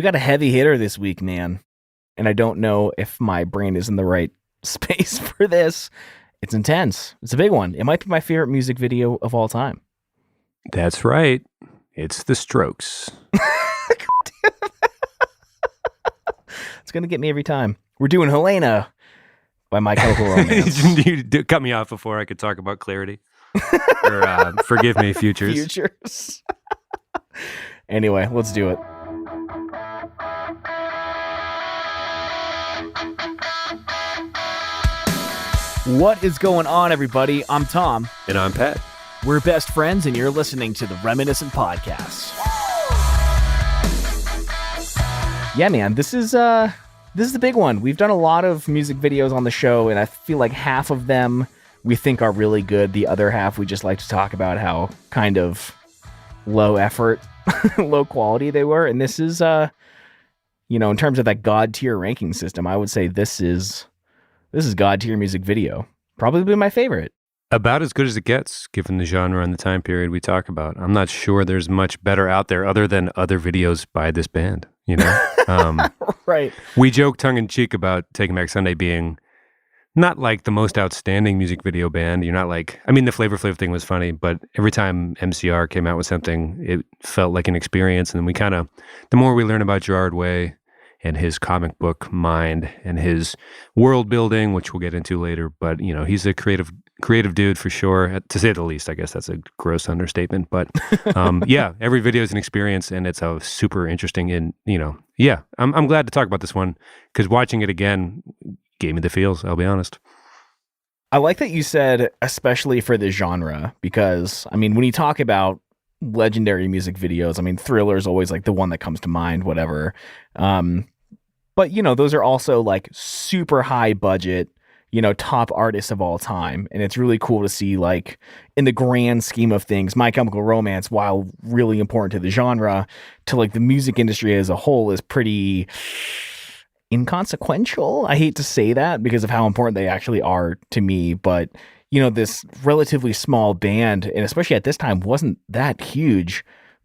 We got a heavy hitter this week, man. And I don't know if my brain is in the right space for this. It's intense. It's a big one. It might be my favorite music video of all time. That's right. It's The Strokes. It's going to get me every time. We're doing Helena by My Chemical Romance. You cut me off before I could talk about Clarity. Or Forgive Me, Futures. Futures. Anyway, let's do it. What is going on, everybody? I'm Tom. And I'm Pat. We're best friends, and you're listening to the Reminiscent Podcast. Yeah, man, this is the big one. We've done a lot of music videos on the show, and I feel like half of them we think are really good. The other half we just like to talk about how kind of low effort, low quality they were. And this is, in terms of that God tier ranking system, I would say this is God tier music video. Probably my favorite. About as good as it gets, given the genre and the time period we talk about. I'm not sure there's much better out there other than other videos by this band, you know? Right. We joke tongue-in-cheek about Taking Back Sunday being not like the most outstanding music video band. You're not like, I mean, the Flavor Flav thing was funny, but every time MCR came out with something, it felt like an experience. And we kind of, the more we learn about Gerard Way and his comic book mind and his world building, which we'll get into later, but, you know, he's a creative dude for sure, to say the least. I guess that's a gross understatement, but yeah, every video is an experience, and it's a super interesting. And I'm glad to talk about this one because watching it again gave me the feels. I'll be honest. I like that you said, especially for the genre, because I mean, when you talk about legendary music videos, I mean, Thriller is always like the one that comes to mind, whatever. But those are also like super high budget, top artists of all time. And it's really cool to see, like, in the grand scheme of things, My Chemical Romance, while really important to the genre, to like the music industry as a whole, is pretty inconsequential. I hate to say that because of how important they actually are to me, but this relatively small band, and especially at this time, wasn't that huge,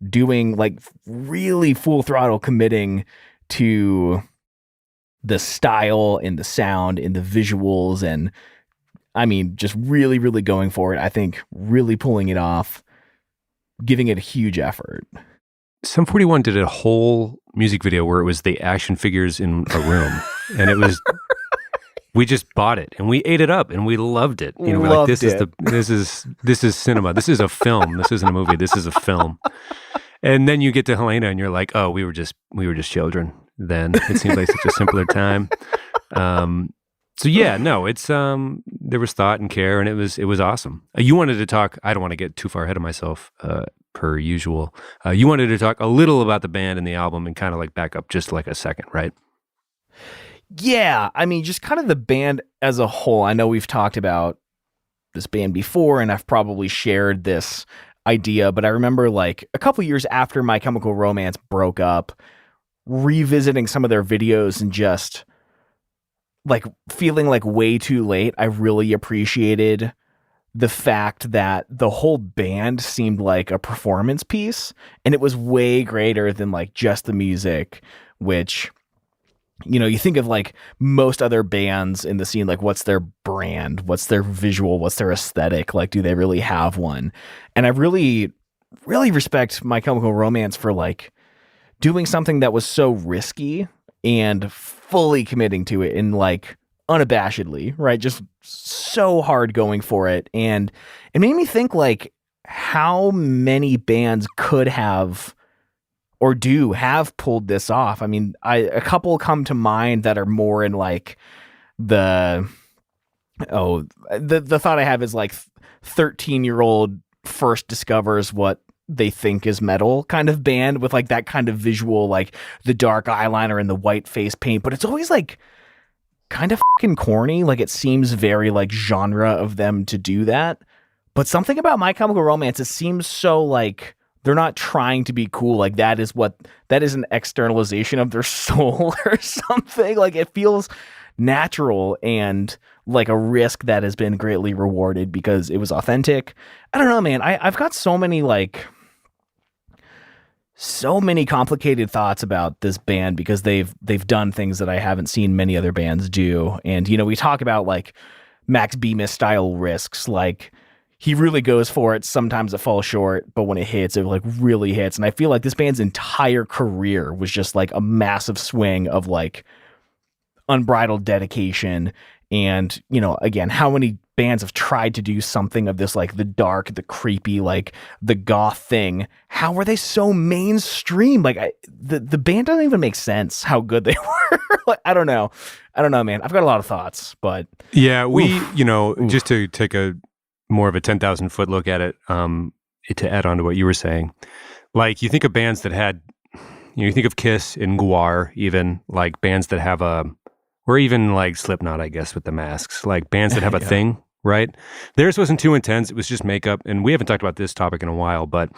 doing like really full throttle committing to the style and the sound and the visuals, and I mean, just really, really going for it. I think really pulling it off, giving it a huge effort. Sum 41 did a whole music video where it was the action figures in a room, and it was we just bought it and we ate it up and we loved it. We're like, this is cinema. This is a film. This isn't a movie. This is a film. And then you get to Helena and you're like, oh, we were just children then. It seems like such a simpler time. So yeah, no, it's there was thought and care, and it was awesome. You wanted to talk. I don't want to get too far ahead of myself, per usual. You wanted to talk a little about the band and the album, and kind of like back up just like a second, right? Yeah, I mean, just kind of the band as a whole. I know we've talked about this band before, and I've probably shared this idea, but I remember like a couple years after My Chemical Romance broke up, revisiting some of their videos and just like feeling like way too late. I really appreciated the fact that the whole band seemed like a performance piece, and it was way greater than like just the music, which, you think of like most other bands in the scene, like what's their brand, what's their visual, what's their aesthetic, like do they really have one? And I really, really respect My Chemical Romance for like doing something that was so risky and fully committing to it, and like unabashedly, right? Just so hard going for it. And it made me think like how many bands could have or do have pulled this off. I mean, a couple come to mind that are more in like the thought I have is like 13-year-old first discovers what they think is metal kind of band with like that kind of visual, like the dark eyeliner and the white face paint, but it's always like kind of fucking corny. Like it seems very like genre of them to do that, but something about My Chemical Romance, it seems so like they're not trying to be cool. Like that is an externalization of their soul or something. Like it feels natural and like a risk that has been greatly rewarded because it was authentic. I don't know, man. I've got so many like so many complicated thoughts about this band because they've done things that I haven't seen many other bands do. And, you know, we talk about like Max Bemis style risks, like he really goes for it. Sometimes it falls short, but when it hits, it like really hits. And I feel like this band's entire career was just like a massive swing of like unbridled dedication. And, you know, again, how many bands have tried to do something of this, like the dark, the creepy, like the goth thing? How were they so mainstream? Like the band doesn't even make sense how good they were. Like, I don't know, man. I've got a lot of thoughts, but yeah, just to take a more of a 10,000 foot look at it, to add on to what you were saying, like you think of bands that had, you think of Kiss and Gwar, even like bands that have or even like Slipknot, I guess, with the masks, like bands that have a thing, right? Theirs wasn't too intense. It was just makeup. And we haven't talked about this topic in a while, but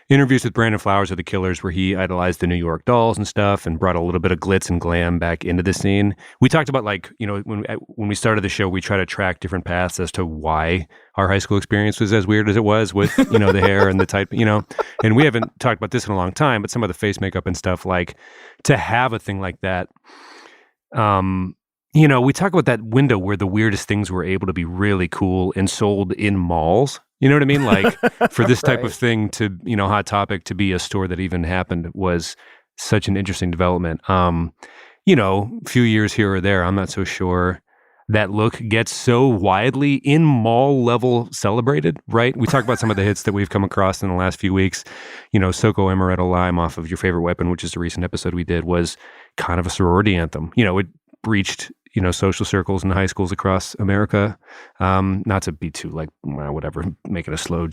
interviews with Brandon Flowers of the Killers, where he idolized the New York Dolls and stuff and brought a little bit of glitz and glam back into the scene. We talked about, like, you know, when we started the show, we try to track different paths as to why our high school experience was as weird as it was with, you know, the hair and the type, you know, and we haven't talked about this in a long time, but some of the face makeup and stuff, like to have a thing like that, you know, we talk about that window where the weirdest things were able to be really cool and sold in malls. You know what I mean? Like for this type of thing to, you know, Hot Topic to be a store that even happened was such an interesting development. You know, a few years here or there, I'm not so sure that look gets so widely in mall level celebrated, right? We talk about some of the hits that we've come across in the last few weeks. You know, Soko Amaretto Lime off of Your Favorite Weapon, which is a recent episode we did, was kind of a sorority anthem. You know, it reached, you know, social circles and high schools across America. Not to be too like, well, whatever, make it a slow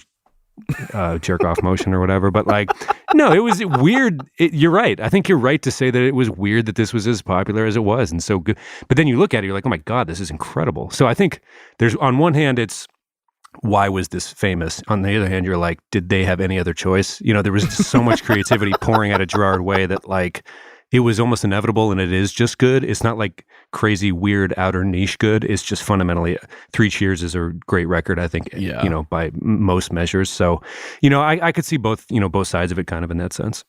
jerk off motion or whatever. But like, no, it was weird. You're right. I think you're right to say that it was weird that this was as popular as it was and so good. But then you look at it, you're like, oh my God, this is incredible. So I think there's, on one hand, it's, why was this famous? On the other hand, you're like, did they have any other choice? You know, there was just so much creativity pouring out of Gerard Way that like, it was almost inevitable, and it is just good. It's not like crazy, weird, outer niche good. It's just fundamentally, Three Cheers is a great record, I think, you know, by most measures. So, you know, I could see both, you know, both sides of it kind of in that sense.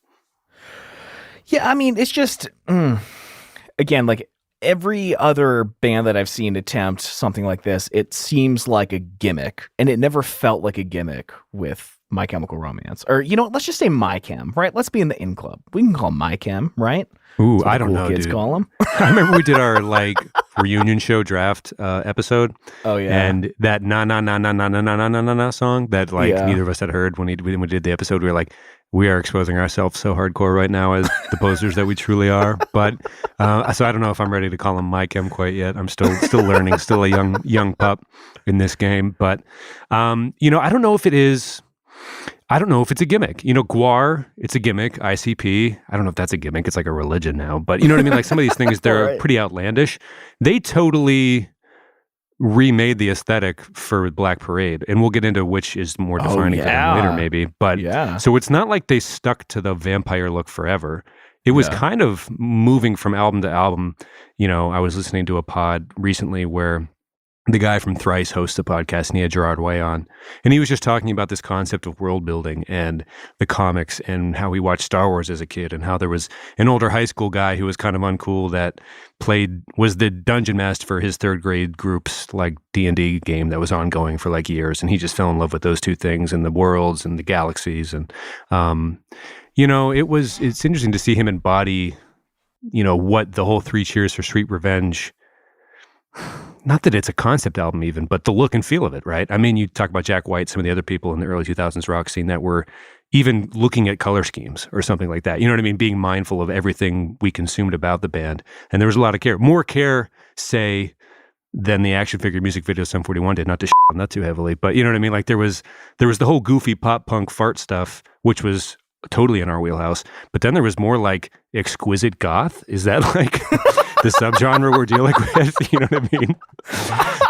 Yeah, I mean, it's just, again, like every other band that I've seen attempt something like this, it seems like a gimmick, and it never felt like a gimmick with My Chemical Romance. Or, you know, let's just say My Chem, right? Let's be in the in club. We can call them My Chem, right? Ooh, I don't know, kids dude. Call them. I remember we did our like reunion show draft episode. Oh yeah, and that na na na na na na na na na na song that like neither of us had heard when we did the episode. We were like, we are exposing ourselves so hardcore right now as the posers that we truly are. But so I don't know if I'm ready to call him My Chem quite yet. I'm still learning, still a young pup in this game. But you know, I don't know if it is. I don't know if it's a gimmick. You know, Gwar, it's a gimmick. ICP, I don't know if that's a gimmick. It's like a religion now. But you know what I mean? Like some of these things, they're right. Pretty outlandish. They totally remade the aesthetic for Black Parade. And we'll get into which is more defining for them later maybe. But so it's not like they stuck to the vampire look forever. It was kind of moving from album to album. You know, I was listening to a pod recently where the guy from Thrice hosts a podcast, and he had Gerard Way on. And he was just talking about this concept of world building and the comics and how he watched Star Wars as a kid, and how there was an older high school guy who was kind of uncool that was the dungeon master for his third grade group's like D&D game that was ongoing for like years. And he just fell in love with those two things and the worlds and the galaxies. And, you know, it's interesting to see him embody, you know, what the whole Three Cheers for Street Revenge, not that it's a concept album even, but the look and feel of it, right? I mean, you talk about Jack White, some of the other people in the early 2000s rock scene that were even looking at color schemes or something like that. You know what I mean? Being mindful of everything we consumed about the band. And there was a lot of care. More care, say, than the action figure music video Sum 41 did. Not to on that too heavily, but you know what I mean? Like there was the whole goofy pop punk fart stuff, which was totally in our wheelhouse. But then there was more like exquisite goth. Is that like the subgenre we're dealing with? You know what I mean?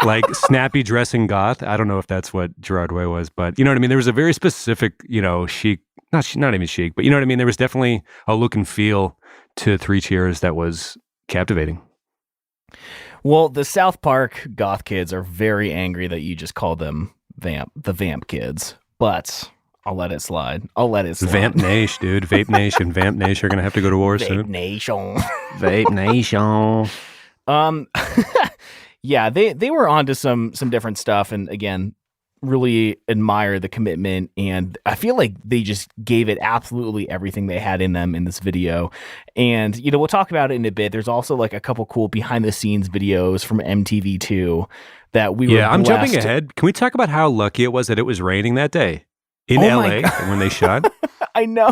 Like snappy dressing goth. I don't know if that's what Gerard Way was, but you know what I mean? There was a very specific, you know, chic, not even chic, but you know what I mean? There was definitely a look and feel to Three Cheers that was captivating. Well, the South Park goth kids are very angry that you just called them the vamp kids, but I'll let it slide. I'll let it slide. Vamp Nation, dude. Vape Nation, Vamp Nation are gonna have to go to war soon. Vape Nation. Vape Nation. Yeah, they were onto some different stuff, and again, really admire the commitment, and I feel like they just gave it absolutely everything they had in them in this video. And we'll talk about it in a bit. There's also like a couple cool behind the scenes videos from MTV too that we were I'm jumping ahead. Can we talk about how lucky it was that it was raining that day in LA when they shot? I know.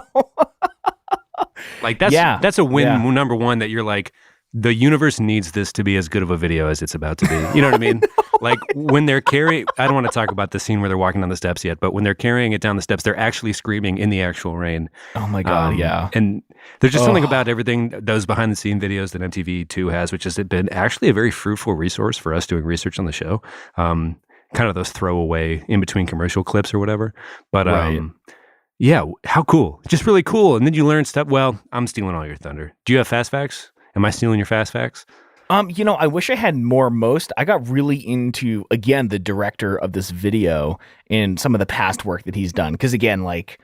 Like that's a win. Number one, that you're like, the universe needs this to be as good of a video as it's about to be. You know what I mean? Like when they're carrying, I don't want to talk about the scene where they're walking down the steps yet, but when they're carrying it down the steps, they're actually screaming in the actual rain. Oh my God, yeah. And there's just something about everything, those behind the scene videos that MTV2 has, which has been actually a very fruitful resource for us doing research on the show. Kind of those throwaway in between commercial clips or whatever. But yeah, how cool. Just really cool. And then you learn stuff. Well, I'm stealing all your thunder. Do you have fast facts? Am I stealing your fast facts? I wish I had more. I got really into, again, the director of this video and some of the past work that he's done. Because again, like,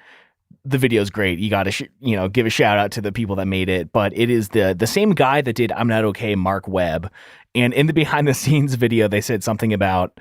the video's great. You got to, give a shout out to the people that made it. But it is the same guy that did I'm Not Okay, Marc Webb. And in the behind the scenes video, they said something about,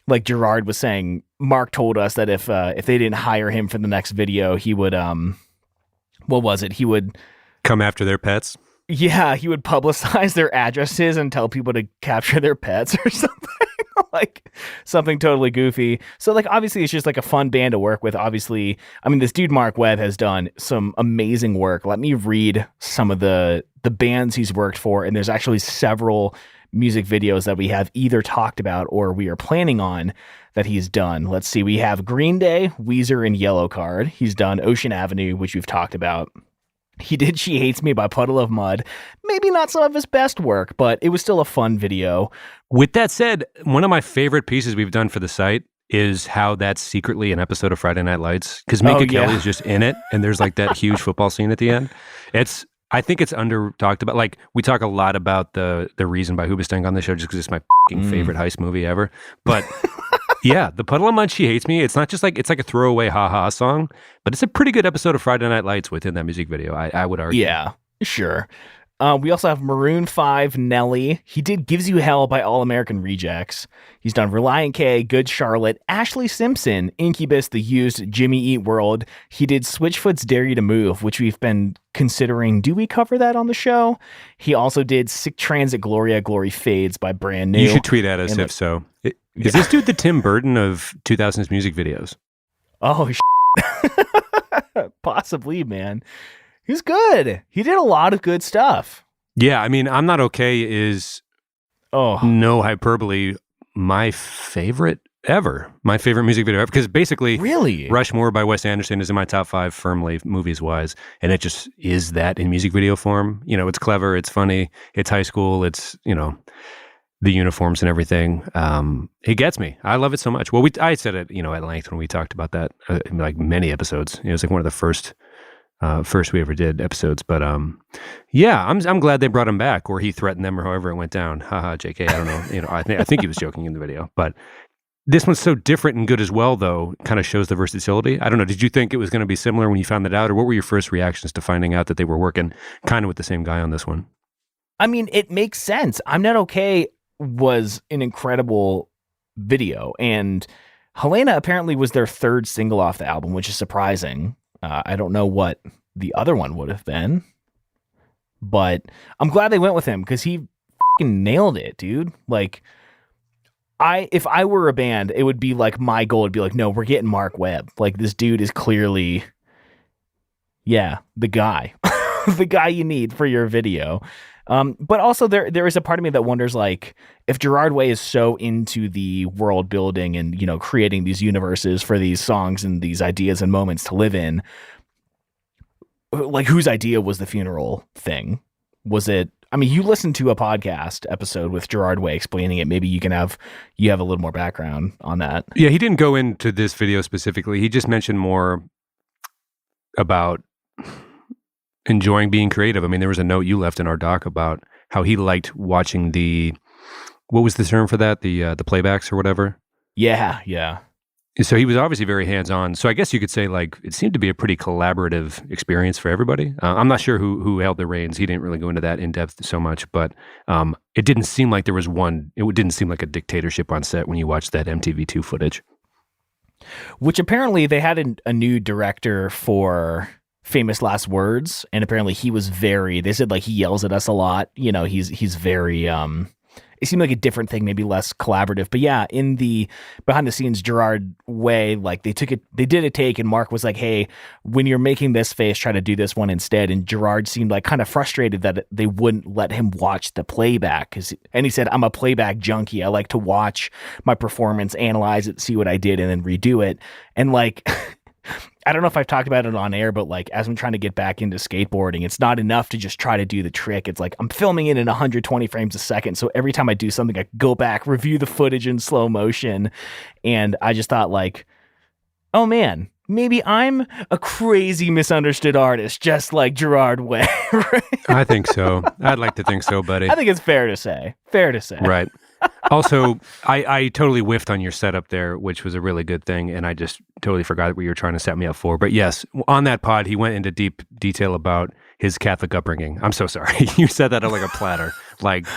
like, Gerard was saying, Mark told us that if they didn't hire him for the next video, he would, what was it? He would come after their pets. Yeah, he would publicize their addresses and tell people to capture their pets or something. Like something totally goofy. So like obviously it's just like a fun band to work with. Obviously, I mean, this dude Marc Webb has done some amazing work. Let me read some of the bands he's worked for, and there's actually several music videos that we have either talked about or we are planning on that he's done. Let's see, we have Green Day, Weezer, and Yellow Card. He's done Ocean Avenue, which we've talked about. He did She Hates Me by Puddle of Mud. Maybe not some of his best work, but it was still a fun video. With that said, one of my favorite pieces we've done for the site is how that's secretly an episode of Friday Night Lights, because Minka Kelly is just in it, and there's like that huge football scene at the end. I think it's under talked about. Like, we talk a lot about the Reason by Hoobastank on the show just because it's my favorite heist movie ever. But yeah, the Puddle of Mud, She Hates Me. It's not just like, it's like a throwaway ha-ha song, but it's a pretty good episode of Friday Night Lights within that music video, I would argue. Yeah, sure. We also have Maroon 5, Nelly. He did Gives You Hell by All American Rejects. He's done Relient K, Good Charlotte, Ashley Simpson, Incubus, The Used, Jimmy Eat World. He did Switchfoot's Dare You to Move, which we've been considering. Do we cover that on the show? He also did Sick Transit Gloria, Glory Fades by Brand New. You should tweet at us if so. Is this dude the Tim Burton of 2000s music videos? Oh, possibly, man. He's good. He did a lot of good stuff. Yeah, I mean, I'm Not Okay is, no hyperbole, my favorite ever. My favorite music video ever. Because basically, really? Rushmore by Wes Anderson is in my top 5 firmly, movies-wise. And it just is that in music video form. It's clever, it's funny, it's high school, it's, the uniforms and everything. It gets me. I love it so much. Well, I said it, at length when we talked about that, in like many episodes. It was like one of the first we ever did episodes. But yeah, I'm glad they brought him back, or he threatened them, or however it went down. Haha, JK. I don't know. I think he was joking in the video. But this one's so different and good as well, though. Kind of shows the versatility. I don't know. Did you think it was going to be similar when you found that out, or what were your first reactions to finding out that they were working kind of with the same guy on this one? I mean, it makes sense. I'm Not Okay was an incredible video, and Helena apparently was their third single off the album, which is surprising. I don't know what the other one would have been, but I'm glad they went with him because he fucking nailed it, dude. Like, if I were a band, it would be like my goal would be like, no, we're getting Marc Webb. Like, this dude is clearly, the guy, the guy you need for your video. But also there is a part of me that wonders, like, if Gerard Way is so into the world building and, creating these universes for these songs and these ideas and moments to live in, like, whose idea was the funeral thing? Was it, I mean, you listened to a podcast episode with Gerard Way explaining it. Maybe you have a little more background on that. Yeah, he didn't go into this video specifically. He just mentioned more about enjoying being creative. I mean, there was a note you left in our doc about how he liked watching what was the term for that? The playbacks or whatever? Yeah. So he was obviously very hands-on. So I guess you could say like it seemed to be a pretty collaborative experience for everybody. I'm not sure who held the reins. He didn't really go into that in depth so much, but it didn't seem like there was one. It didn't seem like a dictatorship on set when you watched that MTV2 footage. Which apparently they had a new director for Famous Last Words, and apparently he was they said like he yells at us a lot. You know, he's very it seemed like a different thing, maybe less collaborative. But yeah, in the behind the scenes Gerard way, like they did a take, and Marc was like, hey, when you're making this face, try to do this one instead. And Gerard seemed like kind of frustrated that they wouldn't let him watch the playback. And he said, I'm a playback junkie. I like to watch my performance, analyze it, see what I did, and then redo it. And like, I don't know if I've talked about it on air, but like as I'm trying to get back into skateboarding, it's not enough to just try to do the trick. It's like I'm filming it in 120 frames a second. So every time I do something, I go back, review the footage in slow motion. And I just thought like, oh man, maybe I'm a crazy misunderstood artist, just like Gerard Way. Right? I think so. I'd like to think so, buddy. I think it's fair to say. Right. Also, I totally whiffed on your setup there, which was a really good thing, and I just totally forgot what you were trying to set me up for. But yes, on that pod, he went into deep detail about his Catholic upbringing. I'm so sorry. You said that on like a platter. Like,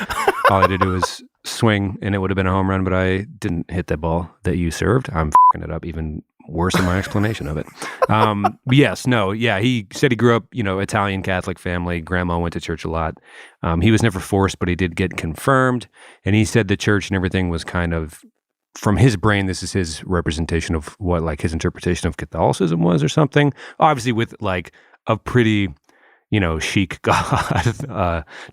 all I had to do was swing, and it would have been a home run, but I didn't hit the ball that you served. I'm f***ing it up even worse in my explanation of it. He said he grew up, Italian Catholic family. Grandma went to church a lot. He was never forced, but he did get confirmed. And he said the church and everything was kind of, from his brain, this is his representation of what like his interpretation of Catholicism was or something. Obviously with like a pretty, chic God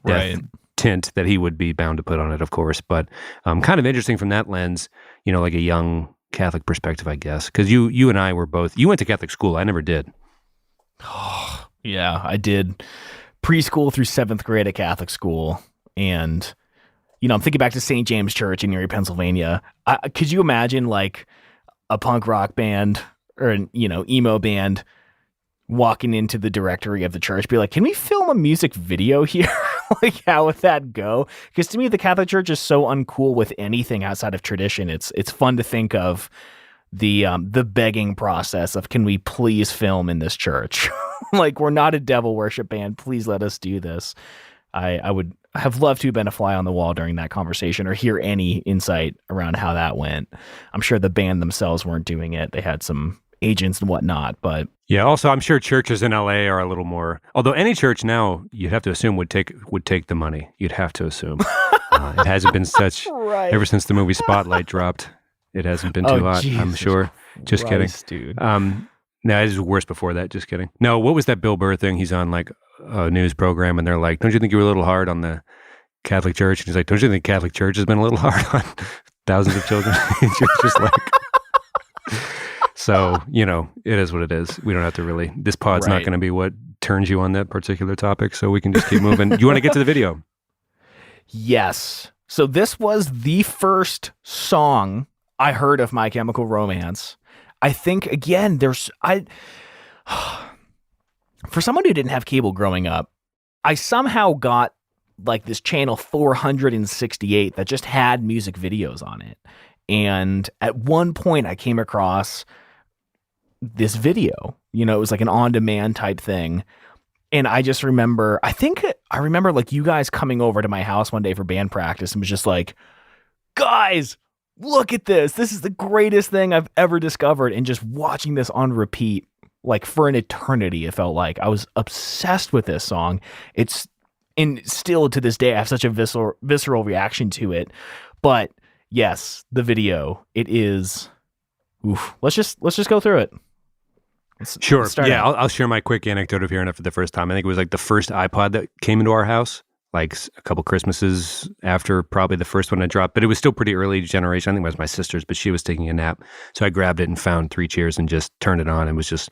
death tint that he would be bound to put on it, of course. But kind of interesting from that lens, like a young Catholic perspective, I guess, because you and I were both. You went to Catholic school. I never did. Oh, yeah, I did preschool through 7th grade at Catholic school, and I'm thinking back to St. James Church in Erie, Pennsylvania. Could you imagine like a punk rock band or an emo band walking into the directory of the church, be like, "Can we film a music video here?" Like, how would that go? Because to me, the Catholic Church is so uncool with anything outside of tradition. It's fun to think of the begging process of, can we please film in this church? Like, we're not a devil worship band. Please let us do this. I would have loved to have been a fly on the wall during that conversation or hear any insight around how that went. I'm sure the band themselves weren't doing it. They had some agents and whatnot, but yeah. Also, I'm sure churches in LA are a little more. Although any church now, you'd have to assume would take the money. You'd have to assume it hasn't been such ever since the movie Spotlight dropped. It hasn't been too hot. Jesus, I'm sure. Just Christ, kidding, dude. No, it was worse before that. Just kidding. No, what was that Bill Burr thing? He's on like a news program, and they're like, "Don't you think you were a little hard on the Catholic Church?" And he's like, "Don't you think Catholic Church has been a little hard on thousands of children?" It's just like. So, it is what it is. We don't have to really, this pod's not going to be what turns you on that particular topic, so we can just keep moving. You want to get to the video? Yes. So this was the first song I heard of My Chemical Romance. I think, again, for someone who didn't have cable growing up, I somehow got like this channel 468 that just had music videos on it. And at one point I came across this video, it was like an on-demand type thing. And I just remember, I remember like you guys coming over to my house one day for band practice and was just like, "Guys, look at this. This is the greatest thing I've ever discovered." And just watching this on repeat, like for an eternity, it felt like. I was obsessed with this song. And still to this day, I have such a visceral reaction to it. But yes, the video, it is. Oof. Let's just go through it. Sure. Yeah, I'll share my quick anecdote of hearing it for the first time. I think it was like the first iPod that came into our house, like a couple Christmases after probably the first one I dropped. But it was still pretty early generation. I think it was my sister's, but she was taking a nap. So I grabbed it and found 3 Cheers and just turned it on. It was just,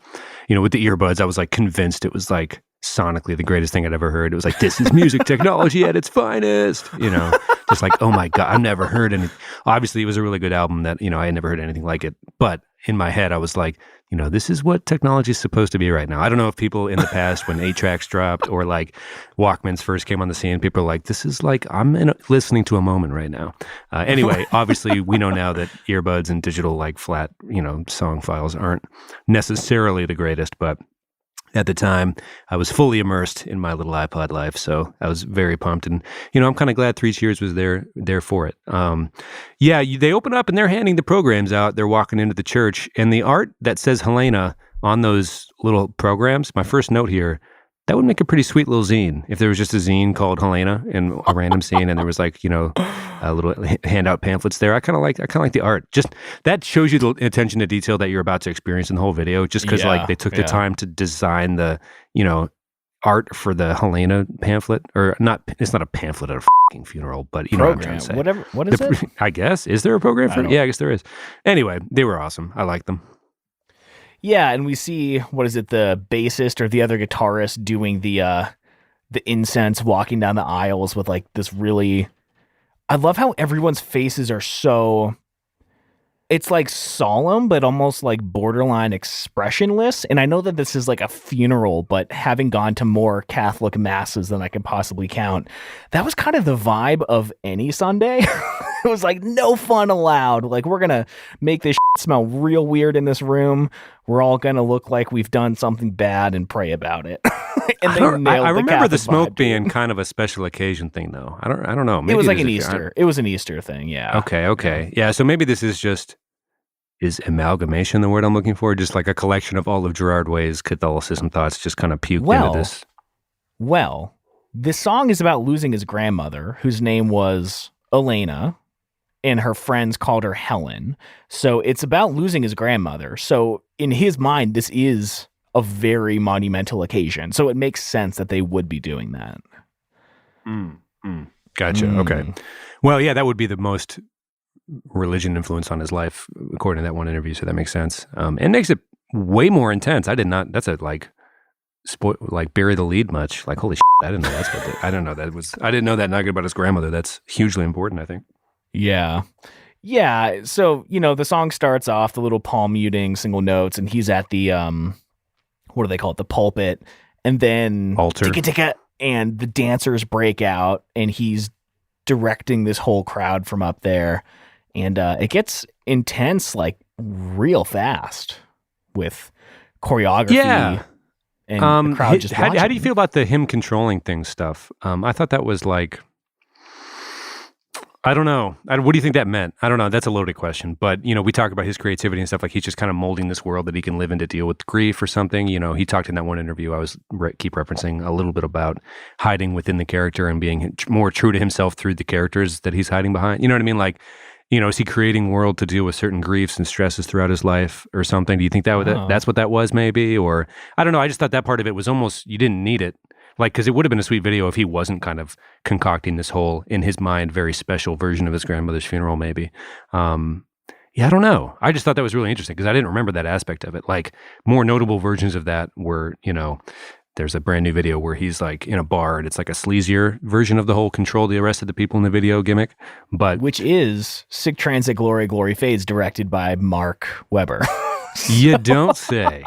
with the earbuds, I was like convinced it was like sonically the greatest thing I'd ever heard. It was like, this is music technology at its finest, just like, oh my God, I've never heard any. Obviously, it was a really good album that, I had never heard anything like it. But in my head, I was like, this is what technology is supposed to be right now. I don't know if people in the past, when 8-tracks dropped or like Walkmans first came on the scene, people are like, this is like, listening to a moment right now. Anyway, obviously we know now that earbuds and digital like flat, song files aren't necessarily the greatest, but at the time, I was fully immersed in my little iPod life, so I was very pumped. And I'm kind of glad 3 Cheers was there for it. They open up and they're handing the programs out. They're walking into the church, and the art that says Helena on those little programs. My first note here: that would make a pretty sweet little zine if there was just a zine called Helena in a random scene, and there was like a little handout pamphlets there. I kind of like the art. Just that shows you the attention to detail that you're about to experience in the whole video. Just because like they took the time to design the art for the Helena pamphlet, or not. It's not a pamphlet at a fucking funeral, but you know what I'm trying to say. Whatever. What is it? I guess, is there a program for it? Yeah, I guess there is. Anyway, they were awesome. I like them. Yeah, and we see, the bassist or the other guitarist doing the incense, walking down the aisles with like this really... I love how everyone's faces are so... It's like solemn, but almost like borderline expressionless. And I know that this is like a funeral, but having gone to more Catholic masses than I can possibly count, that was kind of the vibe of any Sunday. It was like, no fun allowed. Like, we're going to make this smell real weird in this room. We're all going to look like we've done something bad and pray about it. And I remember the smoke being kind of a special occasion thing, though. I don't know. Maybe it was like an Easter. It was an Easter thing, yeah. Okay. Yeah, so maybe this is just... Is amalgamation the word I'm looking for? Just like a collection of all of Gerard Way's Catholicism thoughts just kind of puked into this? Well, this song is about losing his grandmother, whose name was Elena, and her friends called her Helen. So it's about losing his grandmother. So in his mind, this is a very monumental occasion. So it makes sense that they would be doing that. Gotcha. Okay. Well, yeah, that would be the most religion influence on his life, according to that one interview. So that makes sense. It makes it way more intense. I did not. That's a like bury the lead much. Like, holy shit, I didn't know that's what. I don't know that was. I didn't know that nugget about his grandmother. That's hugely important, I think. Yeah. So the song starts off the little palm muting single notes, and he's at the what do they call it? The pulpit, and then altar. Ticka, and the dancers break out, and he's directing this whole crowd from up there. And it gets intense, like real fast with choreography. Yeah. And the crowd just how do you feel about the him controlling things stuff? I thought that was like, I don't know. What do you think that meant? I don't know. That's a loaded question. But, we talk about his creativity and stuff. Like, he's just kind of molding this world that he can live in to deal with grief or something. He talked in that one interview I was keep referencing a little bit about hiding within the character and being more true to himself through the characters that he's hiding behind. You know what I mean? Like, is he creating a world to deal with certain griefs and stresses throughout his life or something? Do you think that's what that was maybe? Or I don't know. I just thought that part of it was almost, you didn't need it. Like, because it would have been a sweet video if he wasn't kind of concocting this whole, in his mind, very special version of his grandmother's funeral, maybe. I don't know. I just thought that was really interesting because I didn't remember that aspect of it. Like, more notable versions of that were, there's a brand new video where he's like in a bar and it's like a sleazier version of the whole control the rest of the people in the video gimmick. But which is Sick Transit Glory, Glory Fades, directed by Marc Webb. You don't say.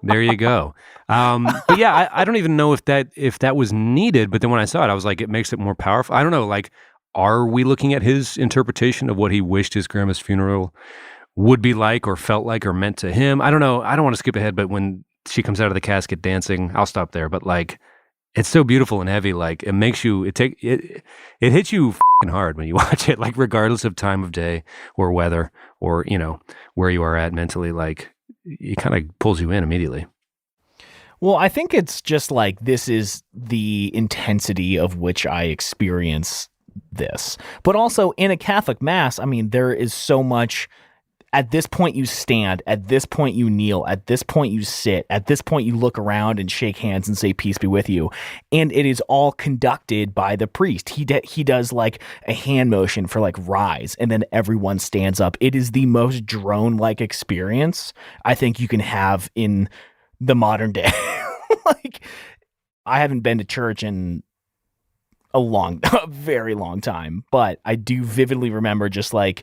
There you go. But yeah, I don't even know if that was needed. But then when I saw it, I was like, it makes it more powerful. I don't know. Like, are we looking at his interpretation of what he wished his grandma's funeral would be like, or felt like, or meant to him? I don't know. I don't want to skip ahead, but when she comes out of the casket dancing, I'll stop there. But like, it's so beautiful and heavy. Like, it makes you. It hits you fucking hard when you watch it. Like, regardless of time of day or weather or where you are at mentally. Like, it kind of pulls you in immediately. Well, I think it's just like, this is the intensity of which I experience this. But also in a Catholic Mass, I mean, there is so much. At this point you stand, at this point you kneel, at this point you sit, at this point you look around and shake hands and say, peace be with you. And it is all conducted by the priest. He does like a hand motion for like rise, and then everyone stands up. It is the most drone-like experience I think you can have in the modern day. Like, I haven't been to church in a very long time, but I do vividly remember just like,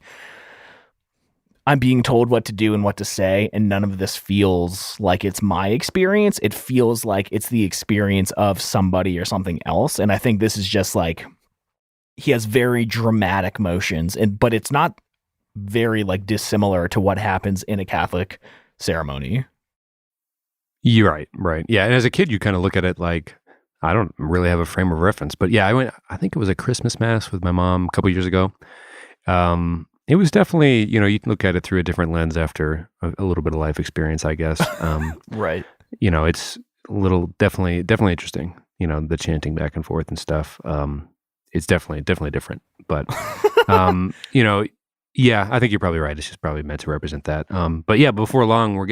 I'm being told what to do and what to say, and none of this feels like it's my experience. It feels like it's the experience of somebody or something else. And I think this is just like, he has very dramatic motions, but it's not very like dissimilar to what happens in a Catholic ceremony. You're right. Right. Yeah. And as a kid, you kind of look at it like, I don't really have a frame of reference, but yeah, I think it was a Christmas mass with my mom a couple years ago. It was definitely, you can look at it through a different lens after a little bit of life experience, I guess. Right. It's a little, definitely interesting, the chanting back and forth and stuff. It's definitely different, but, yeah, I think you're probably right. It's just probably meant to represent that. But yeah, before long, we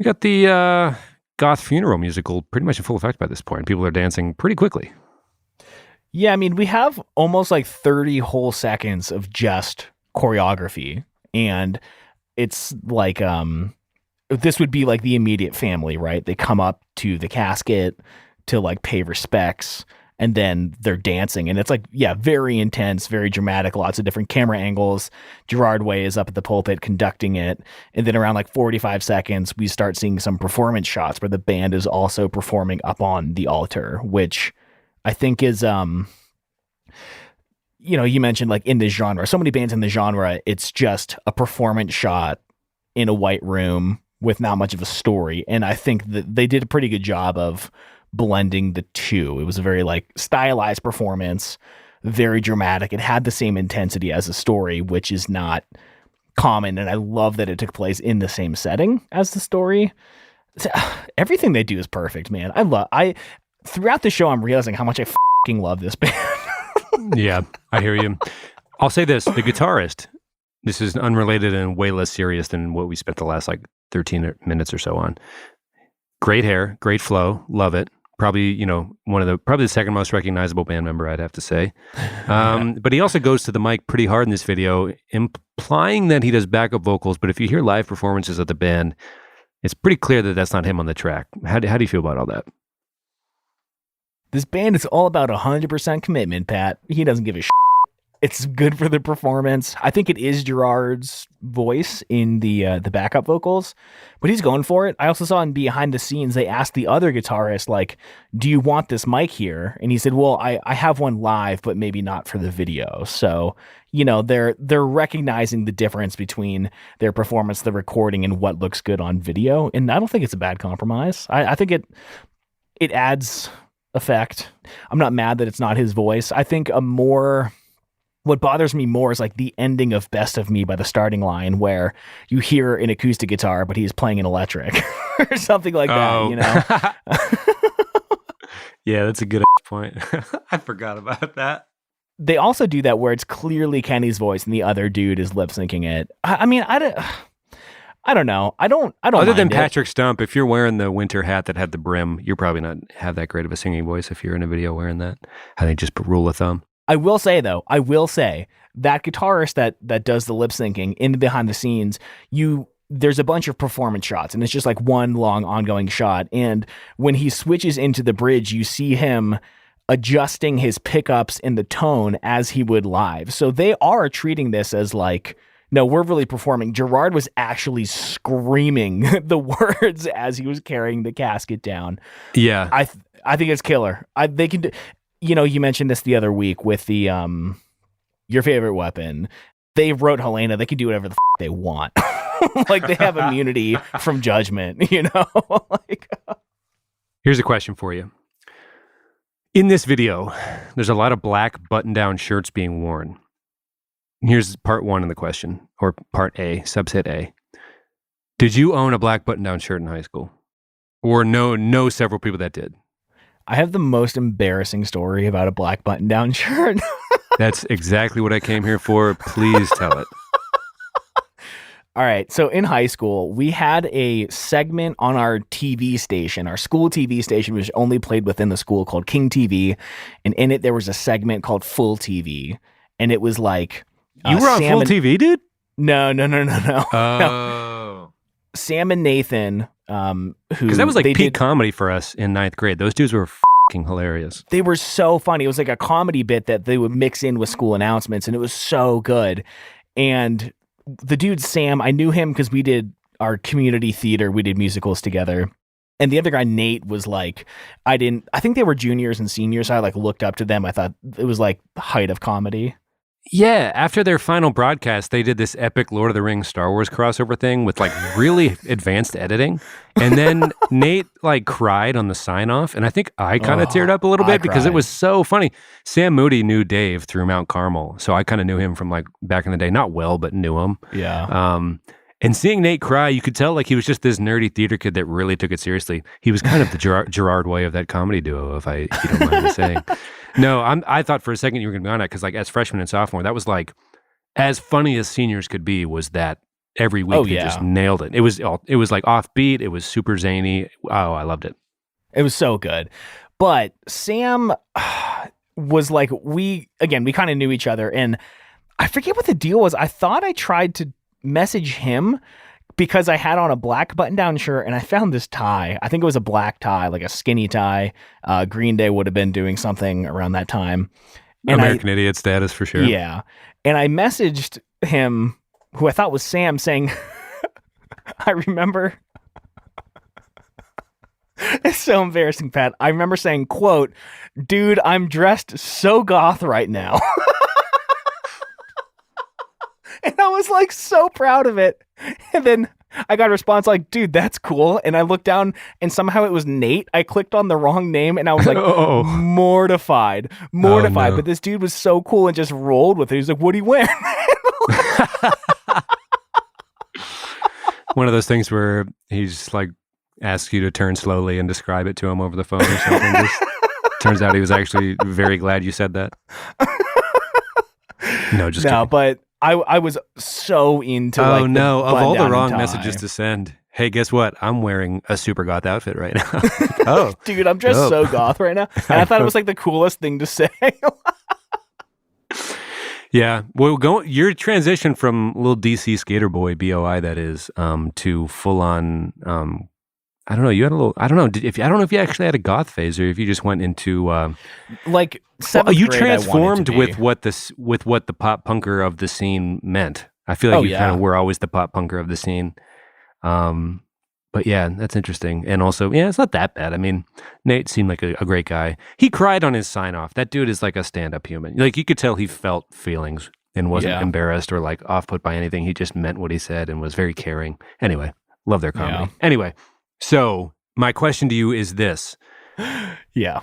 got the goth funeral musical pretty much in full effect by this point. People are dancing pretty quickly. Yeah, I mean, we have almost like 30 whole seconds of just choreography, and it's like this would be like the immediate family, right? They come up to the casket to like pay respects, and then they're dancing, and it's like, yeah, very intense, very dramatic, lots of different camera angles. Gerard Way is up at the pulpit conducting it, and then around like 45 seconds, we start seeing some performance shots where the band is also performing up on the altar, which I think is, you mentioned like in this genre, so many bands in the genre, it's just a performance shot in a white room with not much of a story. And I think that they did a pretty good job of blending the two. It was a very like stylized performance, very dramatic. It had the same intensity as a story, which is not common. And I love that it took place in the same setting as the story. Everything they do is perfect, man. Throughout the show, I'm realizing how much I fucking love this band. Yeah, I hear you. I'll say this, the guitarist, this is unrelated and way less serious than what we spent the last like 13 minutes or so on. Great hair, great flow, love it. Probably, probably the second most recognizable band member, I'd have to say. But he also goes to the mic pretty hard in this video, implying that he does backup vocals. But if you hear live performances of the band, it's pretty clear that that's not him on the track. How do you feel about all that? This band is all about 100% commitment, Pat. He doesn't give a shit. It's good for the performance. I think it is Gerard's voice in the backup vocals, but he's going for it. I also saw in behind the scenes, they asked the other guitarist, like, do you want this mic here? And he said, well, I have one live, but maybe not for the video. So, they're recognizing the difference between their performance, the recording, and what looks good on video. And I don't think it's a bad compromise. I think it adds effect. I'm not mad that it's not his voice. I think what bothers me more is like the ending of Best of Me by the starting line, where you hear an acoustic guitar, but he's playing an electric or something like that, Yeah, that's a good point. I forgot about that. They also do that where it's clearly Kenny's voice and the other dude is lip syncing it. I mean, I don't know. I don't. Other than Patrick Stump, if you're wearing the winter hat that had the brim, you're probably not have that great of a singing voice if you're in a video wearing that. I think just rule of thumb. I will say that guitarist that does the lip syncing in behind the scenes, there's a bunch of performance shots, and it's just like one long ongoing shot. And when he switches into the bridge, you see him adjusting his pickups in the tone as he would live. So they are treating this as like, no, we're really performing. Gerard was actually screaming the words as he was carrying the casket down. Yeah. I think it's killer. They can do, you mentioned this the other week with the Your Favorite Weapon. They wrote Helena. They can do whatever the they want. Like they have immunity from judgment, Here's a question for you. In this video, there's a lot of black button-down shirts being worn. Here's part one of the question, or part A, subset A. Did you own a black button-down shirt in high school? Or know several people that did? I have the most embarrassing story about a black button-down shirt. That's exactly what I came here for. Please tell it. All right. So in high school, we had a segment on our TV station, our school TV station, which only played within the school, called King TV. And in it, there was a segment called Full TV. And it was like... You were on Full TV, dude? No. Oh. No. Sam and Nathan, because that was like peak comedy for us in ninth grade. Those dudes were fucking hilarious. They were so funny. It was like a comedy bit that they would mix in with school announcements, and it was so good. And the dude Sam, I knew him because we did our community theater. We did musicals together. And the other guy, Nate, was like, I think they were juniors and seniors. So I like looked up to them. I thought it was like the height of comedy. Yeah, after their final broadcast, they did this epic Lord of the Rings Star Wars crossover thing with like really advanced editing. And then Nate like cried on the sign off. And I think I kind of teared up a little bit because it was so funny. Sam Moody knew Dave through Mount Carmel. So I kind of knew him from like back in the day, not well, but knew him. Yeah. And seeing Nate cry, you could tell like he was just this nerdy theater kid that really took it seriously. He was kind of the Gerard Way of that comedy duo, if you don't mind me saying. No, I thought for a second you were going to be on that because like as freshman and sophomore, that was like as funny as seniors could be. Was that every week they just nailed it? It was like offbeat. It was super zany. Oh, I loved it. It was so good. But Sam was like we kind of knew each other, and I forget what the deal was. I thought I tried to message him because I had on a black button-down shirt and I found this tie. I think it was a black tie, like a skinny tie. Green Day would have been doing something around that time. And American Idiot status for sure. Yeah. And I messaged him, who I thought was Sam, saying, I remember... It's so embarrassing, Pat. I remember saying, quote, "Dude, I'm dressed so goth right now." And I was like so proud of it. And then I got a response like, "Dude, that's cool." And I looked down and somehow it was Nate. I clicked on the wrong name and I was like mortified. Oh, no. But this dude was so cool and just rolled with it. He was like, "What are you wearing?" One of those things where he's like asks you to turn slowly and describe it to him over the phone or something. Just turns out he was actually very glad you said that. No, just kidding. But I was so into like of all the wrong messages to send. Hey, guess what? I'm wearing a super goth outfit right now. Oh, dude, I'm dressed so goth right now. And I thought it was like the coolest thing to say. Yeah. Well, your transition from little DC skater boy, BOI that is, to full on, I don't know. You had a little. I don't know. I don't know if you actually had a goth phase or if you just went into like seventh you grade, transformed with what the pop punker of the scene meant. I feel like kind of were always the pop punker of the scene. But yeah, that's interesting. And also, yeah, it's not that bad. I mean, Nate seemed like a great guy. He cried on his sign off. That dude is like a stand up human. Like you could tell he felt feelings and wasn't embarrassed or like off put by anything. He just meant what he said and was very caring. Anyway, love their comedy. Yeah. Anyway. So my question to you is this. Yeah.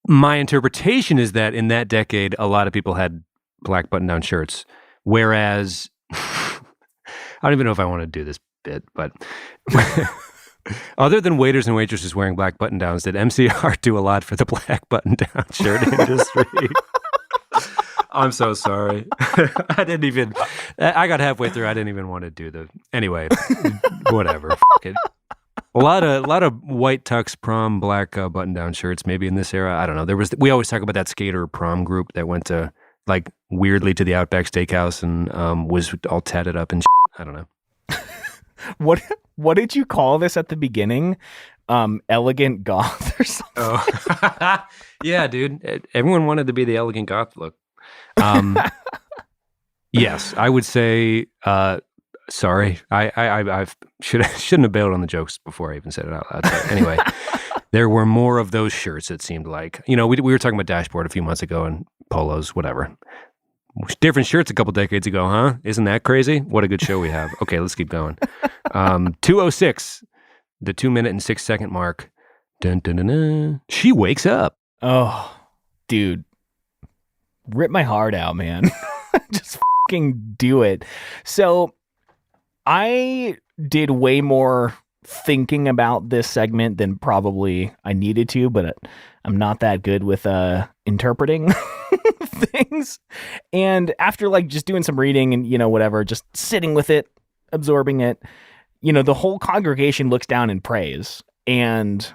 My interpretation is that in that decade, a lot of people had black button-down shirts, whereas I don't even know if I want to do this bit, but other than waiters and waitresses wearing black button-downs, did MCR do a lot for the black button-down shirt industry? I'm so sorry. I got halfway through. I didn't even want to do anyway, whatever. Fuck it. A lot of white tux prom black button-down shirts maybe in this era. I don't know. We always talk about that skater prom group that went to like weirdly to the Outback Steakhouse and was all tatted up and shit. I don't know. What did you call this at the beginning? Elegant goth or something? Oh. Yeah, dude. Everyone wanted to be the elegant goth look. Yes, I would say sorry, I shouldn't have bailed on the jokes before I even said it out loud. But anyway, there were more of those shirts. It seemed like we were talking about Dashboard a few months ago and polos, whatever. Different shirts a couple decades ago, huh? Isn't that crazy? What a good show we have. Okay, let's keep going. 2:06, the 2-minute and 6-second mark. Dun, dun, dun, dun. She wakes up. Oh, dude, rip my heart out, man. Just fucking do it. So. I did way more thinking about this segment than probably I needed to, but I'm not that good with interpreting things. And after like just doing some reading and, whatever, just sitting with it, absorbing it, the whole congregation looks down and prays. And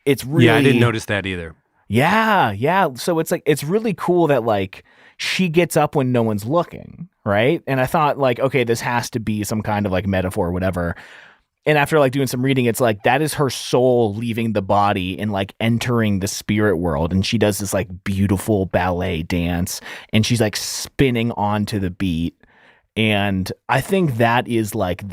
it's really... Yeah, I didn't notice that either. Yeah. So it's like, it's really cool that like she gets up when no one's looking. Right. And I thought like, okay, this has to be some kind of like metaphor or whatever. And after like doing some reading, it's like, that is her soul leaving the body and like entering the spirit world. And she does this like beautiful ballet dance and she's like spinning onto the beat. And I think that is like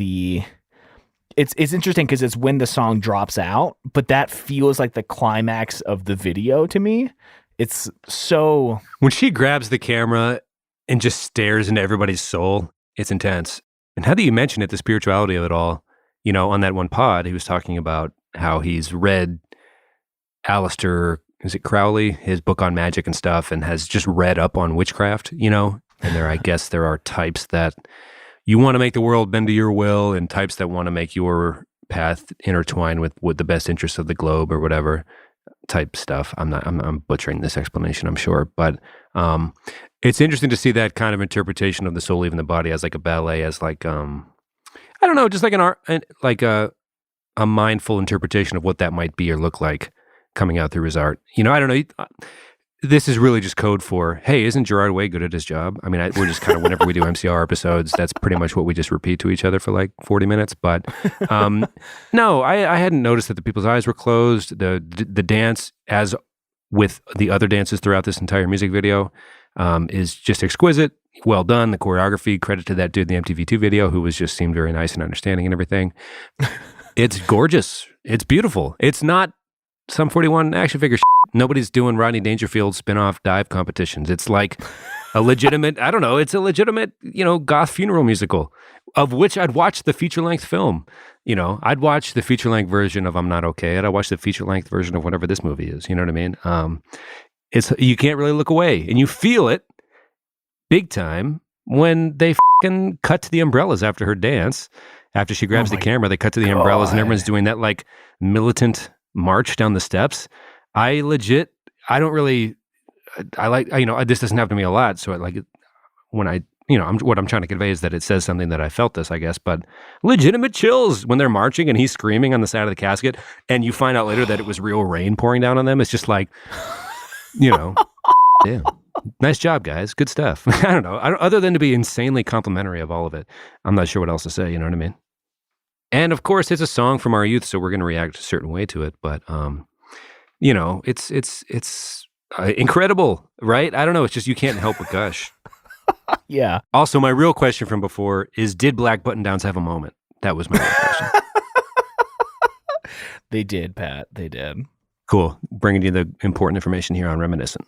it's interesting because it's when the song drops out, but that feels like the climax of the video to me. It's so... When she grabs the camera and just stares into everybody's soul, it's intense. And how do you mention it, the spirituality of it all? You know, on that one pod, he was talking about how he's read Aleister, is it Crowley, his book on magic and stuff, and has just read up on witchcraft, you know? And I guess there are types that you want to make the world bend to your will and types that want to make your path intertwine with the best interests of the globe or whatever type stuff. I'm butchering this explanation, I'm sure. But it's interesting to see that kind of interpretation of the soul leaving the body as like a ballet, as like, I don't know, just like an art, like a mindful interpretation of what that might be or look like coming out through his art. You know, I don't know. This is really just code for, hey, isn't Gerard Way good at his job? I mean, we're just kind of, whenever we do MCR episodes, that's pretty much what we just repeat to each other for like 40 minutes. But no, I hadn't noticed that the people's eyes were closed. The dance, as with the other dances throughout this entire music video, is just exquisite. Well done. The choreography, credit to that dude in the MTV2 video who seemed very nice and understanding and everything. It's gorgeous. It's beautiful. It's not some 41 action figure shit. Nobody's doing Rodney Dangerfield spin-off dive competitions. It's like a legitimate, I don't know, it's a legitimate, you know, goth funeral musical, of which I'd watch the feature-length film. You know, I'd watch the feature-length version of I'm Not Okay, and I'd watch the feature-length version of whatever this movie is. You know what I mean? It's, you can't really look away, and you feel it big time when they fucking cut to the umbrellas after her dance. After she grabs the camera, they cut to the umbrellas, and everyone's doing that like militant march down the steps. I don't really, I like, you know, this doesn't happen to me a lot. So I like it when what I'm trying to convey is that it says something that I felt this, I guess, but legitimate chills when they're marching and he's screaming on the side of the casket and you find out later that it was real rain pouring down on them. It's just like, you know, damn, nice job, guys. Good stuff. I don't know. Other than to be insanely complimentary of all of it, I'm not sure what else to say. You know what I mean? And of course, it's a song from our youth, so we're going to react a certain way to it. But, you know, it's incredible, right? I don't know. It's just you can't help but gush. Yeah. Also, my real question from before is, did Black Button Downs have a moment? That was my real question. They did, Pat. They did. Cool. Bringing you the important information here on Reminiscent.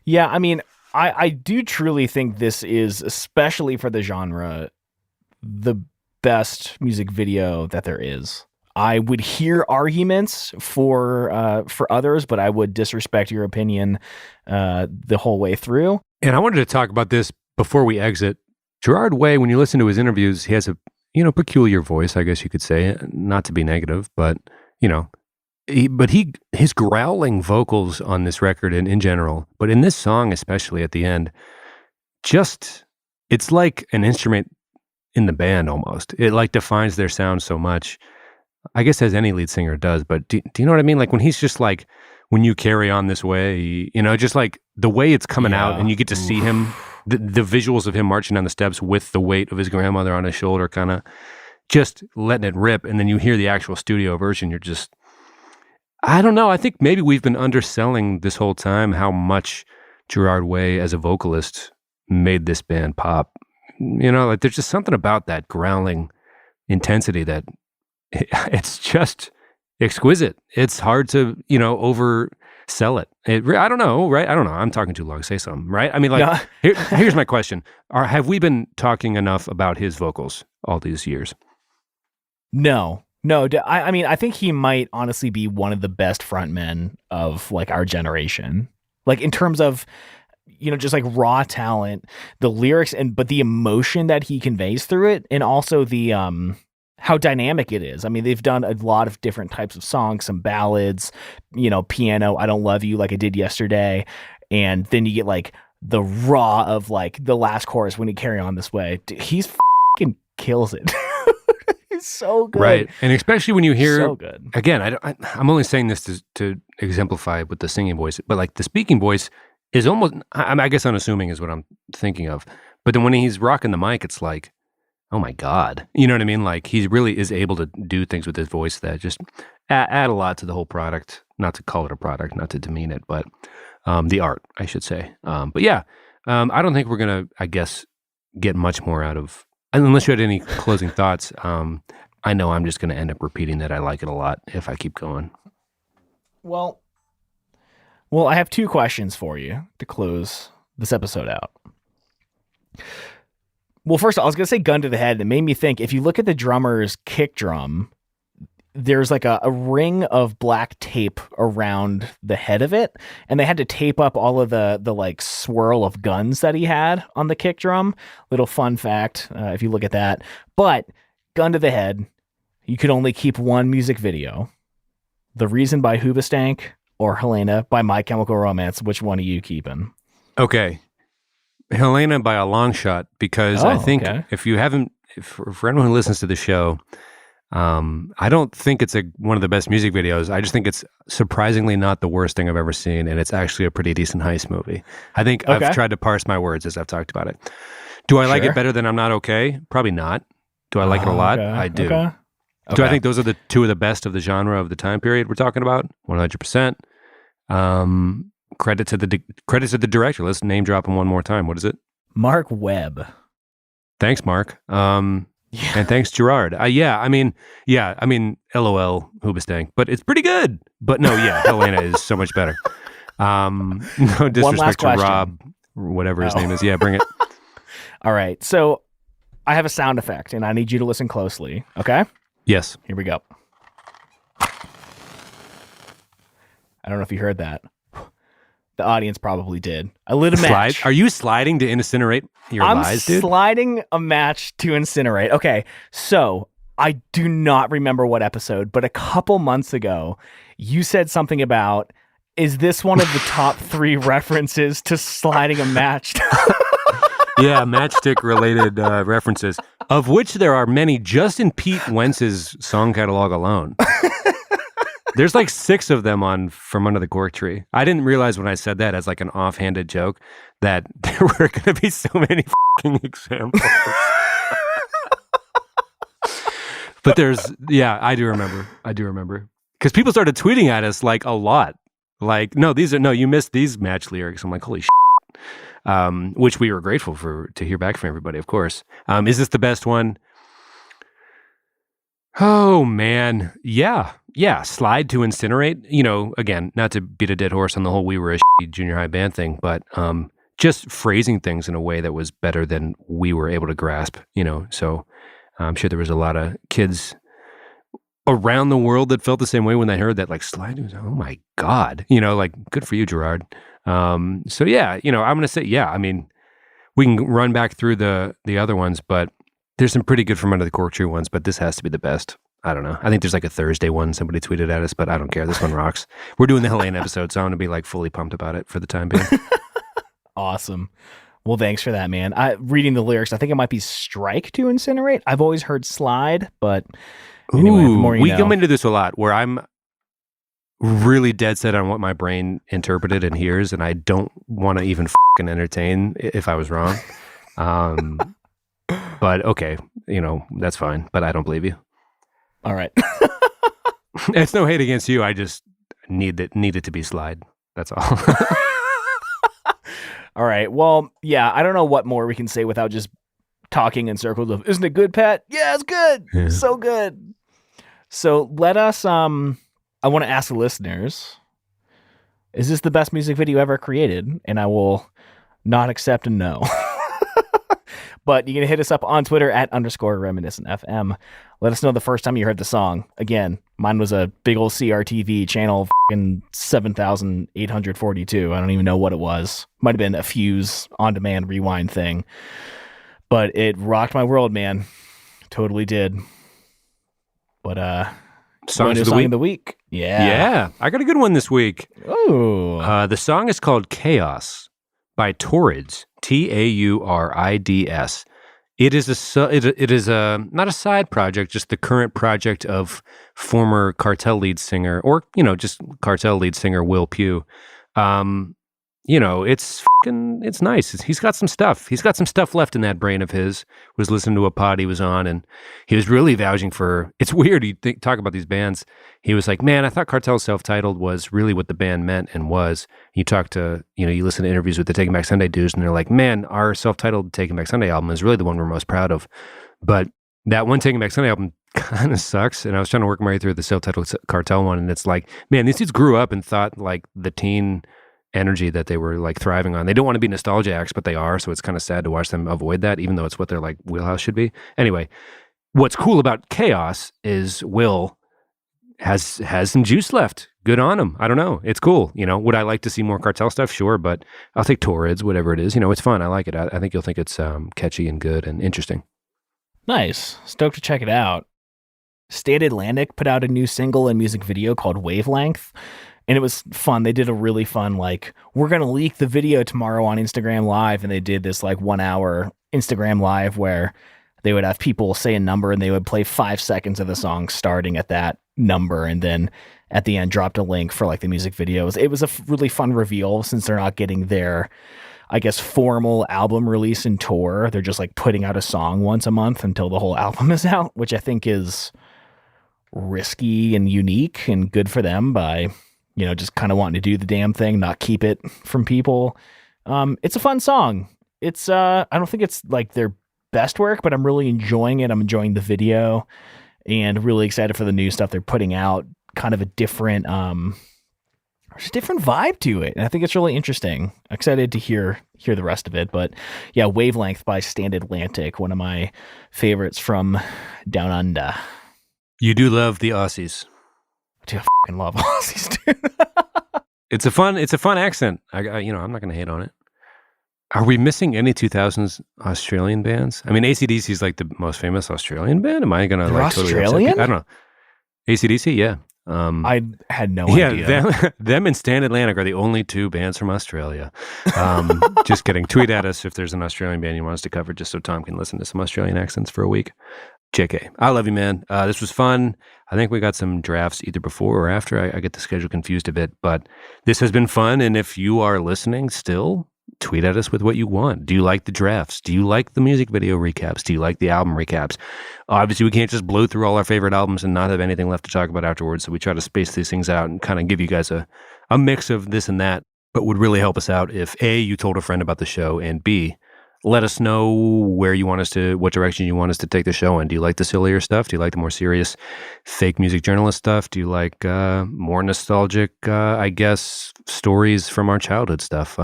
Yeah, I mean, I do truly think this is, especially for the genre, the best music video that there is. I would hear arguments for others, but I would disrespect your opinion the whole way through. And I wanted to talk about this before we exit. Gerard Way, when you listen to his interviews, he has a peculiar voice, I guess you could say, not to be negative, but his growling vocals on this record and in general, but in this song especially at the end, it's like an instrument in the band almost. It like defines their sound so much. I guess as any lead singer does, but do you know what I mean? Like when he's just like, when you carry on this way, you know, just like the way it's coming out and you get to see him, the visuals of him marching down the steps with the weight of his grandmother on his shoulder, kind of just letting it rip. And then you hear the actual studio version. You're just, I don't know. I think maybe we've been underselling this whole time how much Gerard Way as a vocalist made this band pop. You know, like there's just something about that growling intensity that it's just exquisite. It's hard to, oversell it. I don't know, right? I don't know. I'm talking too long. Say something, right? I mean, like, here's my question. Have we been talking enough about his vocals all these years? No. I mean, I think he might honestly be one of the best frontmen of like our generation. Like in terms of, just like raw talent, the lyrics but the emotion that he conveys through it, and also the how dynamic it is. I mean, they've done a lot of different types of songs, some ballads, piano, I Don't Love You, like I did yesterday. And then you get like the raw of like the last chorus, When You Carry On This Way. Dude, he's fucking kills it. He's so good. Right. And especially when you hear, so good. Again, I'm only saying this to exemplify with the singing voice, but like the speaking voice is almost, I guess unassuming is what I'm thinking of. But then when he's rocking the mic, it's like, oh my God. You know what I mean? Like he really is able to do things with his voice that just add a lot to the whole product. Not to call it a product, not to demean it, but the art, I should say. But yeah, I don't think we're going to, I guess, get much more out of. Unless you had any closing thoughts, I know I'm just going to end up repeating that I like it a lot if I keep going. Well, I have 2 questions for you to close this episode out. Well, first, I was going to say gun to the head. And it made me think, if you look at the drummer's kick drum, there's like a ring of black tape around the head of it. And they had to tape up all of the like swirl of guns that he had on the kick drum. Little fun fact, if you look at that. But gun to the head, you could only keep one music video. The Reason by Hoobastank or Helena by My Chemical Romance. Which one are you keeping? Okay. Helena by a long shot, because I think if you haven't, for anyone who listens to the show, I don't think it's one of the best music videos. I just think it's surprisingly not the worst thing I've ever seen, and it's actually a pretty decent heist movie. I think I've tried to parse my words as I've talked about it. Do I like it better than I'm Not Okay? Probably not. Do I like it a lot? I do. Do I think those are the 2 of the best of the genre of the time period we're talking about? 100%. Credit to the director. Let's name drop him one more time. What is it? Marc Webb. Thanks, Mark. And thanks, Gerard. LOL, Hoobastank, but it's pretty good. But no, Helena is so much better. No disrespect to Rob, whatever his name is. Yeah, bring it. All right. So I have a sound effect, and I need you to listen closely. Okay? Yes. Here we go. I don't know if you heard that. The audience probably did. I lit a match. Are you sliding to incinerate your lies, dude? I'm sliding a match to incinerate. Okay, so I do not remember what episode, but a couple months ago, you said something about, is this one of the top 3 references to sliding a match? Yeah, matchstick-related references, of which there are many just in Pete Wentz's song catalog alone. There's like 6 of them on From Under the Cork Tree. I didn't realize when I said that as like an offhanded joke that there were going to be so many fucking examples. But I do remember. Because people started tweeting at us like a lot. Like, you missed these match lyrics. I'm like, holy shit. Which we were grateful to hear back from everybody, of course. Is this the best one? Oh, man. Yeah. Slide to incinerate. Again, not to beat a dead horse on the whole we were a junior high band thing, but just phrasing things in a way that was better than we were able to grasp, So I'm sure there was a lot of kids around the world that felt the same way when they heard that, like, slide. Oh, my God. Like, good for you, Gerard. I'm going to say, we can run back through the other ones, but there's some pretty good From Under the Cork Tree ones, but this has to be the best. I don't know. I think there's like a Thursday one somebody tweeted at us, but I don't care. This one rocks. We're doing the Helena episode, so I'm going to be like fully pumped about it for the time being. Awesome. Well, thanks for that, man. Reading the lyrics, I think it might be strike to incinerate. I've always heard slide, but anyway, the more you know. Come into this a lot where I'm really dead set on what my brain interpreted and hears, and I don't want to even fucking entertain if I was wrong. But okay, that's fine, but I don't believe you. All right. It's no hate against you. I just need it to be slide. That's all. All right. Well, yeah, I don't know what more we can say without just talking in circles of, isn't it good, Pat? Yeah, it's good. Yeah. So good. So let us, I want to ask the listeners, is this the best music video ever created? And I will not accept a no. But you can hit us up on Twitter at _reminiscentfm. Let us know the first time you heard the song. Again, mine was a big old CRTV channel 7,842. I don't even know what it was. Might have been a Fuse on-demand rewind thing. But it rocked my world, man. Totally did. But song of the week. Yeah. I got a good one this week. Oh. The song is called Chaos by Taurids. Taurids. It is not a side project, just the current project of former Cartel lead singer, or just Cartel lead singer Will Pugh. it's nice. He's got some stuff. He's got some stuff left in that brain of his. Was listening to a pod he was on, and he was really vouching for. It's weird. You talk about these bands. He was like, "Man, I thought Cartel's self-titled was really what the band meant and was." You talk to, you listen to interviews with the Taking Back Sunday dudes, and they're like, "Man, our self-titled Taking Back Sunday album is really the one we're most proud of." But that one Taking Back Sunday album kind of sucks. And I was trying to work my way through the self-titled Cartel one, and it's like, man, these dudes grew up and thought like the teen energy that they were like thriving on. They don't want to be nostalgia acts, but they are. So it's kind of sad to watch them avoid that, even though it's what their like wheelhouse should be. Anyway, what's cool about Chaos is Will has some juice left. Good on him. I don't know. It's cool. Would I like to see more Cartel stuff? Sure, but I'll take Torrids, whatever it is. It's fun. I like it. I think you'll think it's catchy and good and interesting. Nice. Stoked to check it out. State Atlantic put out a new single and music video called Wavelength. And it was fun. They did a really fun, like, we're going to leak the video tomorrow on Instagram Live. And they did this like 1 hour Instagram Live where they would have people say a number and they would play 5 seconds of the song starting at that number. And then at the end dropped a link for like the music videos. It was a really fun reveal since they're not getting their, I guess, formal album release and tour. They're just like putting out a song once a month until the whole album is out, which I think is risky and unique and good for them by, just kind of wanting to do the damn thing, not keep it from people. It's a fun song. It's, I don't think it's like their best work, but I'm really enjoying it. I'm enjoying the video and really excited for the new stuff they're putting out. Kind of a different, there's a different vibe to it. And I think it's really interesting. Excited to hear the rest of it. But yeah, Wavelength by Stand Atlantic, one of my favorites from Down Under. You do love the Aussies. Dude, I fucking love Aussies, dude. It's a fun accent. I'm not going to hate on it. Are we missing any 2000s Australian bands? I mean, AC/DC is like the most famous Australian band. Am I going to like totally Australian? I don't know. AC/DC, yeah. I had no idea. Yeah, them and Stand Atlantic are the only two bands from Australia. Just kidding. Tweet at us if there's an Australian band you want us to cover, just so Tom can listen to some Australian accents for a week. JK, I love you, man. This was fun. I think we got some drafts either before or after. I get the schedule confused a bit, but this has been fun. And if you are listening still, tweet at us with what you want. Do you like the drafts? Do you like the music video recaps? Do you like the album recaps? Obviously, we can't just blow through all our favorite albums and not have anything left to talk about afterwards. So we try to space these things out and kind of give you guys a mix of this and that. But would really help us out if A, you told a friend about the show, and B, let us know what direction you want us to take the show in. Do you like the sillier stuff? Do you like the more serious fake music journalist stuff? Do you like more nostalgic, I guess, stories from our childhood stuff?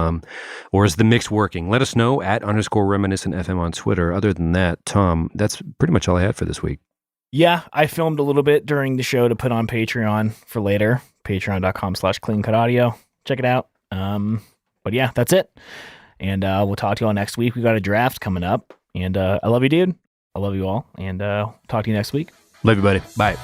Or is the mix working? Let us know at _reminiscent FM on Twitter. Other than that, Tom, that's pretty much all I had for this week. Yeah, I filmed a little bit during the show to put on Patreon for later. Patreon.com/cleancutaudio. Check it out. But yeah, that's it. And we'll talk to you all next week. We got a draft coming up. And I love you, dude. I love you all. And talk to you next week. Love you, buddy. Bye.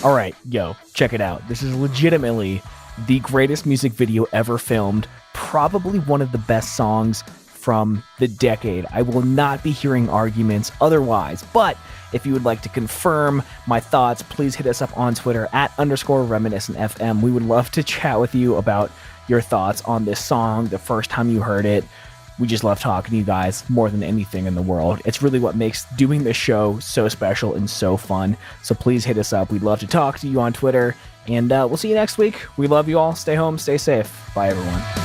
All right, yo, check it out. This is legitimately the greatest music video ever filmed. Probably one of the best songs from the decade. I will not be hearing arguments otherwise. But if you would like to confirm my thoughts, please hit us up on Twitter at _reminiscentfm. We would love to chat with you about your thoughts on this song, the first time you heard it. We just love talking to you guys more than anything in the world. It's really what makes doing this show so special and so fun. So please hit us up. We'd love to talk to you on Twitter. And we'll see you next week. We love you all. Stay home. Stay safe. Bye, everyone.